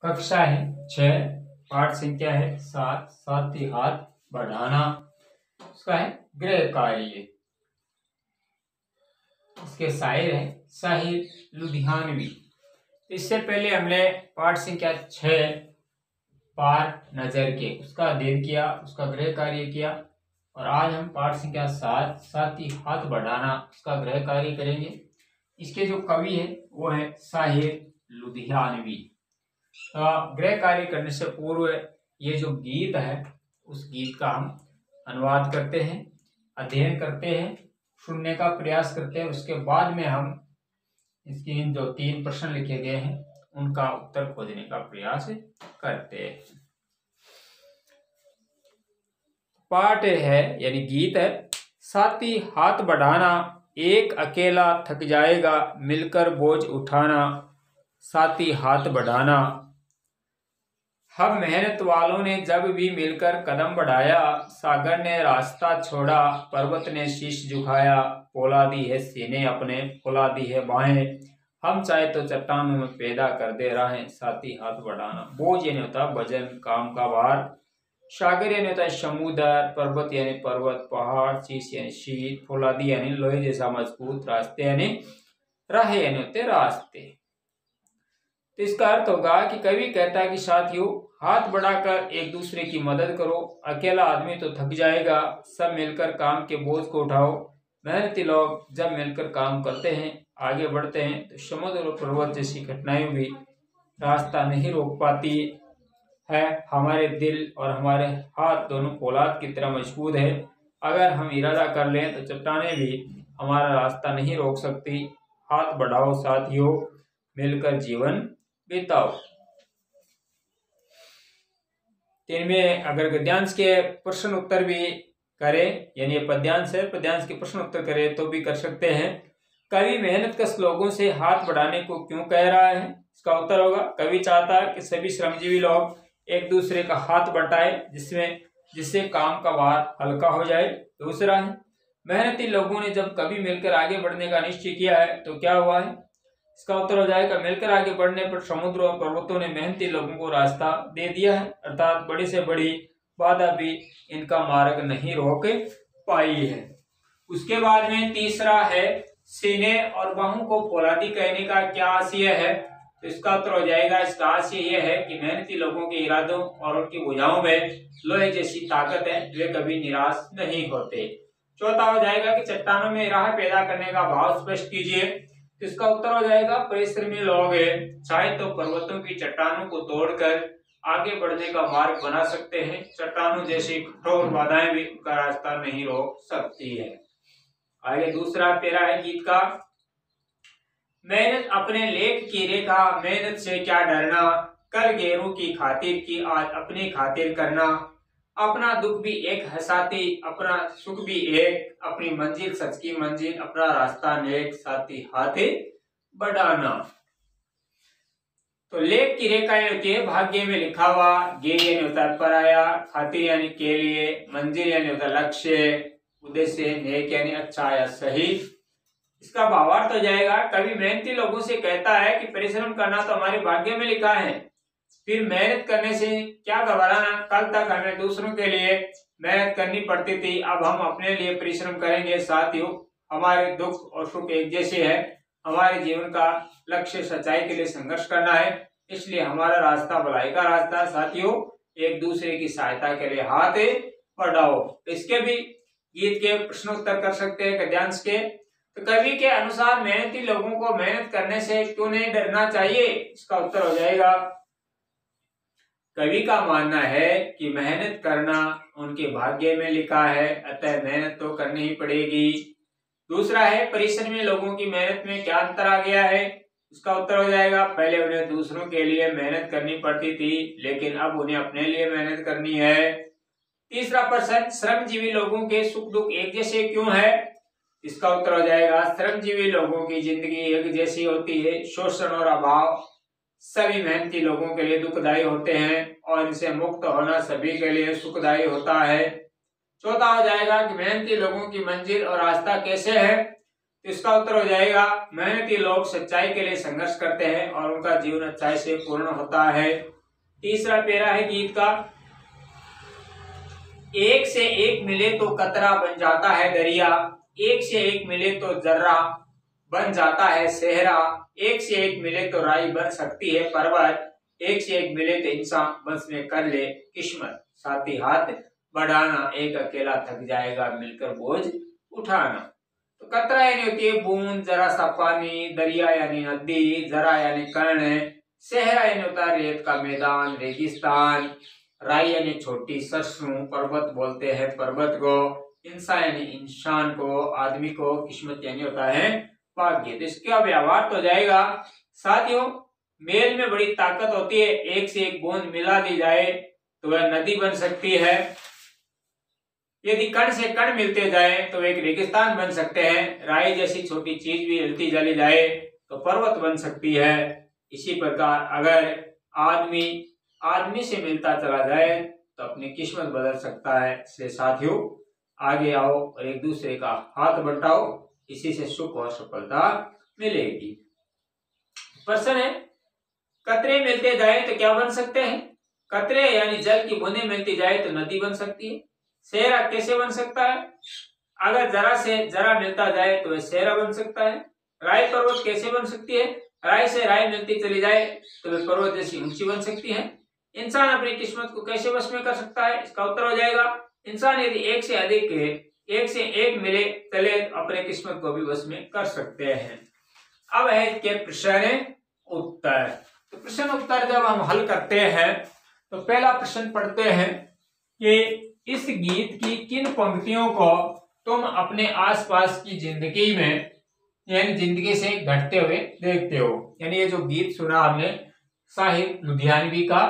कक्षा है 6, पाठ संख्या है 7, साथी हाथ बढ़ाना। उसका है गृह कार्य। इसके शायर है साहिर लुधियानवी। इससे पहले हमने पाठ संख्या 6 पाठ नजर के उसका अध्ययन किया, उसका गृह कार्य किया। और आज हम पाठ संख्या 7 साथी हाथ बढ़ाना उसका गृह कार्य करेंगे। इसके जो कवि है वो है साहिर लुधियानवी। गृह कार्य करने से पूर्व ये जो गीत है उस गीत का हम अनुवाद करते हैं, अध्ययन करते हैं, सुनने का प्रयास करते हैं। उसके बाद में हम इसकी जो 3 प्रश्न लिखे गए हैं उनका उत्तर खोजने का प्रयास करते हैं। पाठ है यानी गीत है, साथी हाथ बढ़ाना, एक अकेला थक जाएगा मिलकर बोझ उठाना। साथी हाथ बढ़ाना, हम मेहनत वालों ने जब भी मिलकर कदम बढ़ाया। सागर ने रास्ता छोड़ा, पर्वत ने शीश झुकाया। फौलादी है सीने अपने, फौलादी है बाहें, हम चाहे तो चट्टानों में पैदा कर दे राहें। साथी हाथ बढ़ाना, बोझ यानी होता वजन, काम का भार। सागर यानी होता है समुद्र, पर्वत यानी पर्वत पहाड़, शीश यानी शीत, फौलादी यानी लोहे जैसा मजबूत, रास्ते यानी राहें यानी होते रास्ते। तो इसका अर्थ होगा कि कवि कहता है कि साथियों हाथ बढ़ाकर एक दूसरे की मदद करो। अकेला आदमी तो थक जाएगा, सब मिलकर काम के बोझ को उठाओ। मेहनती लोग जब मिलकर काम करते हैं, आगे बढ़ते हैं, तो समुद्र और पर्वत जैसी घटनाएं भी रास्ता नहीं रोक पाती है। हमारे दिल और हमारे हाथ दोनों फौलाद की तरह मजबूत है। अगर हम इरादा कर लें तो चट्टानें भी हमारा रास्ता नहीं रोक सकती। हाथ बढ़ाओ साथियों, मिलकर जीवन बिताओ। इनमें अगर गद्यांश के प्रश्न उत्तर भी करें, यानी पद्यांश है, पद्यांश के प्रश्न उत्तर करें तो भी कर सकते हैं। कवि मेहनत कश लोगों से हाथ बढ़ाने को क्यों कह रहा है? इसका उत्तर होगा कवि चाहता है कि सभी श्रमजीवी लोग एक दूसरे का हाथ बटाए, जिससे काम का भार हल्का हो जाए। दूसरा है मेहनती लोगों ने जब कभी मिलकर आगे बढ़ने का निश्चय किया है तो क्या हुआ है? इसका उत्तर हो जाएगा मिलकर आगे बढ़ने पर समुद्र और पर्वतों ने मेहनती लोगों को रास्ता दे दिया है, अर्थात बड़ी से बड़ी बाधा भी इनका मार्ग नहीं रोक पाई है। उसके बाद में तीसरा है सीने और बाहों को फौलादी कहने का क्या आशय है? तो इसका उत्तर हो जाएगा इसका आशय यह है कि मेहनती लोगों के इरादों और उनकी भुजाओं में लोहे जैसी ताकत है, वे कभी निराश नहीं होते। चौथा हो जाएगा कि चट्टानों में राह पैदा करने का भाव स्पष्ट कीजिए। तो इसका उत्तर हो जाएगा परिश्रमी लोग चाहे तो पर्वतों की चट्टानों को तोड़कर आगे बढ़ने का मार्ग बना सकते हैं। चट्टानों जैसी कठोर बाधाएं भी उनका रास्ता नहीं रोक सकती है। आगे दूसरा पैरा है गीत का, मेहनत अपने लेख की रेखा, मेहनत से क्या डरना, कल गैरों की खातिर की आज अपनी खातिर करना। अपना दुख भी एक है साथी, अपना सुख भी एक, अपनी मंजिल सच की मंजिल, अपना रास्ता नेक, साथी हाथ बढ़ाना। तो लेख की रेखा होती है भाग्य में लिखा हुआ, गेर यानी होता है पराया, खातिर यानी के लिए, मंजिल यानी होता है लक्ष्य, उद्देश्य, नेक यानी अच्छा या सही। इसका भावार्थ हो जाएगा कवि मेहनती लोगों से कहता है कि परिश्रम करना तो हमारे भाग्य में लिखा है, फिर मेहनत करने से क्या घबराना। कल तक हमें दूसरों के लिए मेहनत करनी पड़ती थी, अब हम अपने लिए परिश्रम करेंगे। साथियों हमारे दुख और सुख एक जैसे है, हमारे जीवन का लक्ष्य सच्चाई के लिए संघर्ष करना है, इसलिए हमारा रास्ता भलाई का रास्ता। साथियों एक दूसरे की सहायता के लिए हाथ बढ़ाओ। इसके भी गीत के प्रश्न उत्तर कर सकते हैं गद्यांश के। तो कवि के अनुसार मेहनती लोगों को मेहनत करने से क्यों नहीं डरना चाहिए? इसका उत्तर हो जाएगा कवि का मानना है कि मेहनत करना उनके भाग्य में लिखा है, अतः मेहनत तो करनी ही पड़ेगी। दूसरा है परिश्रमी लोगों की मेहनत में क्या अंतर आ गया है? इसका उत्तर हो जाएगा पहले उन्हें दूसरों के लिए मेहनत करनी पड़ती थी, लेकिन अब उन्हें अपने लिए मेहनत करनी है। तीसरा प्रश्न श्रमजीवी लोगों के सुख दुख एक जैसे क्यों है? इसका उत्तर हो जाएगा श्रमजीवी लोगों की जिंदगी एक जैसी होती है, शोषण और अभाव सभी मेहनती लोगों के लिए दुखदायी होते हैं और इनसे मुक्त होना सभी के लिए सुखदायी होता है। चौथा हो जाएगा कि मेहनती लोगों की मंजिल और रास्ता कैसे है? तो इसका उत्तर हो जाएगा मेहनती लोग सच्चाई के लिए संघर्ष करते हैं और उनका जीवन अच्छाई से पूर्ण होता है। तीसरा पेरा है गीत का, एक से एक मिले तो कतरा बन जाता है दरिया, एक से एक मिले तो जर्रा बन जाता है सेहरा, एक से एक मिले तो राई बन सकती है पर्वत, एक से एक मिले तो इंसान बस में कर ले किस्मत, साथी हाथ बढ़ाना एक अकेला थक जाएगा मिलकर बोझ उठाना। तो कतरा यानी होती है बूंद, जरा सा पानी, दरिया यानी नदी, जरा यानी कर्ण, सेहरा यानी होता है रेत का मैदान रेगिस्तान, राई यानी छोटी सरसों, पर्वत बोलते हैं पर्वत को, इंसान यानी इंसान को, आदमी को, किस्मत यानी होता है भाग्य। तो इसका व्यवहार तो जाएगा साथियों, मेल में बड़ी ताकत होती है, एक से एक बूंद मिला दी जाए तो वह नदी बन सकती है, यदि कण से कण मिलते जाए तो एक रेगिस्तान बन सकते हैं, राई जैसी छोटी चीज भी हिलती चली जाए तो पर्वत बन सकती है। इसी प्रकार अगर आदमी से मिलता चला जाए तो अपनी किस्मत बदल सकता है। इसलिए साथियों आगे आओ और एक दूसरे का हाथ बंटाओ, इसी से सुख और सफलता मिलेगी। प्रश्न है, कतरे मिलते जाए तो क्या बन सकते हैं? कतरे यानी जल की बूंदें मिलती जाए तो नदी बन सकती है। सेहरा कैसे बन सकता है? अगर जरा से जरा मिलता जाए तो वह सेहरा बन सकता है। राई पर्वत कैसे बन सकती है? राई से राई मिलती चली जाए तो वह पर्वत जैसी ऊंची बन सकती है। इंसान अपनी किस्मत को कैसे वश में कर सकता है? इसका उत्तर हो जाएगा, इंसान यदि एक से एक मिले चले अपने किस्मत को भी वश में कर सकते हैं। अब है के प्रश्न उत्तर। तो प्रश्न उत्तर जब हम हल करते हैं तो पहला प्रश्न पढ़ते हैं कि इस गीत की किन पंक्तियों को तुम अपने आसपास की जिंदगी में यानी जिंदगी से घटते हुए देखते हो। यानी ये जो गीत सुना हमने साहिब लुधियानवी का,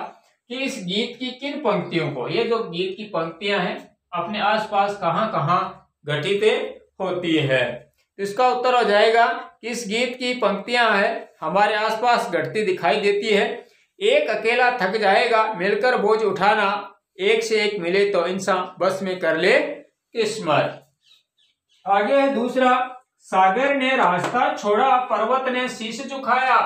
कि इस गीत की किन पंक्तियों को, ये जो गीत की पंक्तियां हैं अपने आसपास कहां कहां घटित होती है। तो इसका उत्तर हो जाएगा कि इस गीत की पंक्तियां हैं हमारे आसपास घटती दिखाई देती है। एक अकेला थक जाएगा मिलकर बोझ उठाना, एक से एक मिले तो इंसान बस में कर ले किस्मत। आगे है दूसरा, सागर ने रास्ता छोड़ा पर्वत ने शीश झुकाया,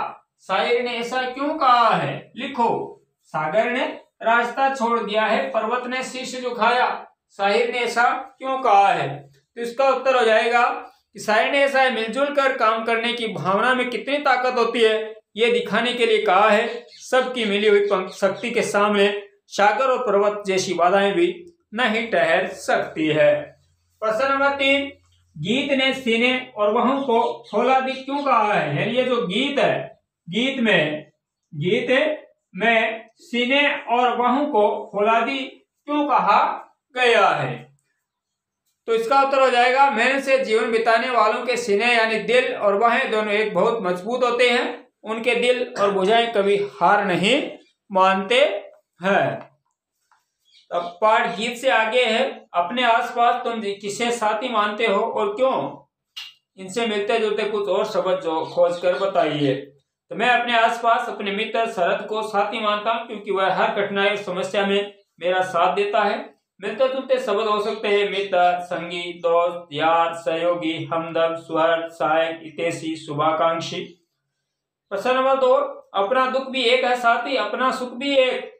शायर ने ऐसा क्यों कहा है? लिखो। सागर ने रास्ता छोड़ दिया है, पर्वत ने शीश झुकाया, शायर ने ऐसा क्यों कहा है? तो इसका उत्तर हो जाएगा कि शायर ने ऐसा मिलजुल कर काम करने की भावना में कितनी ताकत होती है ये दिखाने के लिए कहा है। सबकी मिली हुई शक्ति के सामने सागर और पर्वत जैसी बाधाएं भी नहीं ठहर सकती है। प्रश्न नंबर 3, गीत ने सीने और वहों को फौलादी क्यों कहा है? यानी ये जो गीत है, गीत में सीने और वहों को फौलादी क्यों कहा गया है? तो इसका उत्तर हो जाएगा, मेहनत से जीवन बिताने वालों के सीने यानी दिल और वहें दोनों एक बहुत मजबूत होते हैं। उनके दिल और भुजाएं कभी हार नहीं मानते हैं। अब पाठ गीत से आगे है, अपने आसपास तुम किसे साथी मानते हो और क्यों? इनसे मिलते जुलते कुछ और शब्द जो खोज कर बताइए। तो मैं अपने आसपास अपने मित्र शरद को साथी मानता हूं क्योंकि वह हर कठिनाई और समस्या में मेरा साथ देता है। मिलते जुलते शब्द हो सकते हैं मित्र, संगी, दोस्त, यार, सहयोगी, हमदर्द, सुहृद, सहायक, हितैषी, शुभाकांक्षी। प्रश्न नंबर 2, अपना दुख भी एक है साथी, अपना सुख भी एक।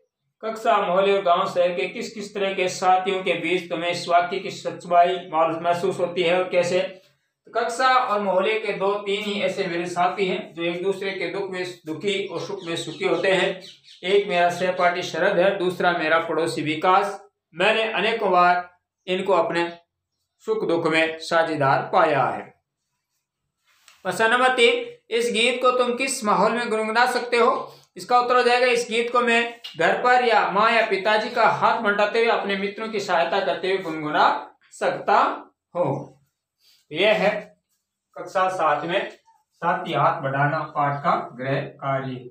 कक्षा, मोहल्ले और गांव शहर के किस किस तरह के साथियों के बीच तुम्हें इस वाक्य की सच्चाई महसूस होती है और कैसे? तो कक्षा और मोहल्ले के 2-3 ही ऐसे मेरे साथी हैं जो एक दूसरे के दुख में दुखी और सुख में सुखी होते हैं। एक मेरा सहपाठी शरद है, दूसरा मेरा पड़ोसी विकास। मैंने अनेकों बार इनको अपने सुख दुख में साझेदार पाया है। प्रश्न नंबर 3, इस गीत को तुम किस माहौल में गुनगुना सकते हो? इसका उत्तर हो जाएगा, इस गीत को मैं घर पर या माँ या पिताजी का हाथ बंटाते हुए अपने मित्रों की सहायता करते हुए गुनगुना सकता हूँ। यह है कक्षा 7 में साथी हाथ बढ़ाना पाठ का गृह कार्य।